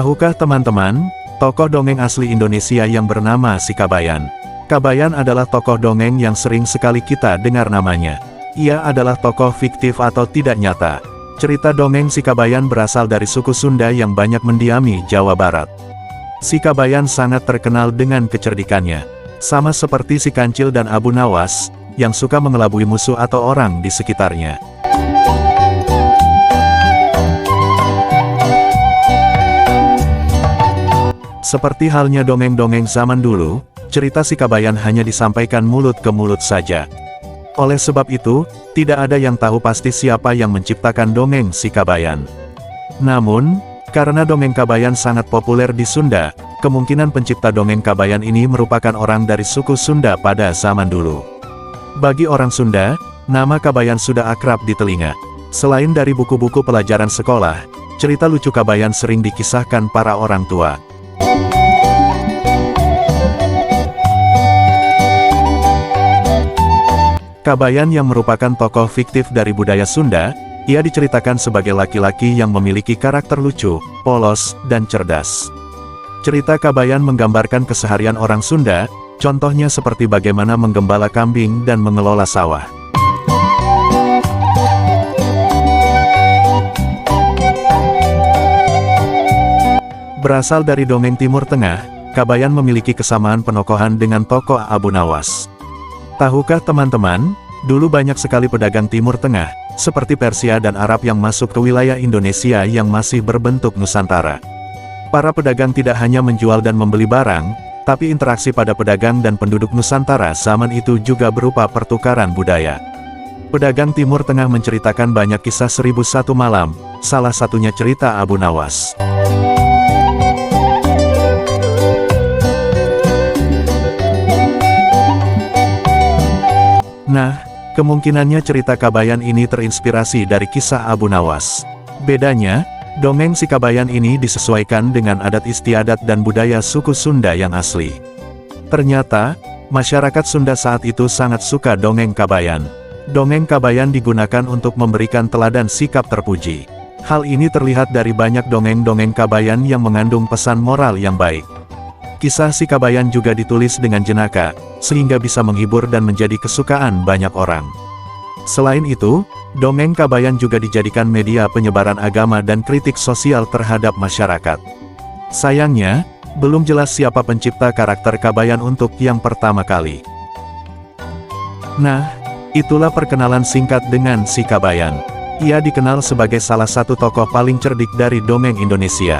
Tahukah teman-teman, tokoh dongeng asli Indonesia yang bernama Si Kabayan? Kabayan adalah tokoh dongeng yang sering sekali kita dengar namanya. Ia adalah tokoh fiktif atau tidak nyata. Cerita dongeng Si Kabayan berasal dari suku Sunda yang banyak mendiami Jawa Barat. Si Kabayan sangat terkenal dengan kecerdikannya. Sama seperti Si Kancil dan Abu Nawas, yang suka mengelabui musuh atau orang di sekitarnya. Seperti halnya dongeng-dongeng zaman dulu, cerita Si Kabayan hanya disampaikan mulut ke mulut saja. Oleh sebab itu, tidak ada yang tahu pasti siapa yang menciptakan dongeng Si Kabayan. Namun, karena dongeng Kabayan sangat populer di Sunda, kemungkinan pencipta dongeng Kabayan ini merupakan orang dari suku Sunda pada zaman dulu. Bagi orang Sunda, nama Kabayan sudah akrab di telinga. Selain dari buku-buku pelajaran sekolah, cerita lucu Kabayan sering dikisahkan para orang tua. Kabayan yang merupakan tokoh fiktif dari budaya Sunda, ia diceritakan sebagai laki-laki yang memiliki karakter lucu, polos, dan cerdas. Cerita Kabayan menggambarkan keseharian orang Sunda, contohnya seperti bagaimana menggembala kambing dan mengelola sawah. Berasal dari dongeng Timur Tengah, Kabayan memiliki kesamaan penokohan dengan tokoh Abu Nawas. Tahukah teman-teman, dulu banyak sekali pedagang Timur Tengah, seperti Persia dan Arab yang masuk ke wilayah Indonesia yang masih berbentuk Nusantara. Para pedagang tidak hanya menjual dan membeli barang, tapi interaksi pada pedagang dan penduduk Nusantara zaman itu juga berupa pertukaran budaya. Pedagang Timur Tengah menceritakan banyak kisah 1001 malam, salah satunya cerita Abu Nawas. Nah, kemungkinannya cerita Kabayan ini terinspirasi dari kisah Abu Nawas. Bedanya, dongeng Si Kabayan ini disesuaikan dengan adat istiadat dan budaya suku Sunda yang asli. Ternyata, masyarakat Sunda saat itu sangat suka dongeng Kabayan. Dongeng Kabayan digunakan untuk memberikan teladan sikap terpuji. Hal ini terlihat dari banyak dongeng-dongeng Kabayan yang mengandung pesan moral yang baik. Kisah Si Kabayan juga ditulis dengan jenaka, sehingga bisa menghibur dan menjadi kesukaan banyak orang. Selain itu, dongeng Kabayan juga dijadikan media penyebaran agama dan kritik sosial terhadap masyarakat. Sayangnya, belum jelas siapa pencipta karakter Kabayan untuk yang pertama kali. Nah, itulah perkenalan singkat dengan Si Kabayan. Ia dikenal sebagai salah satu tokoh paling cerdik dari dongeng Indonesia.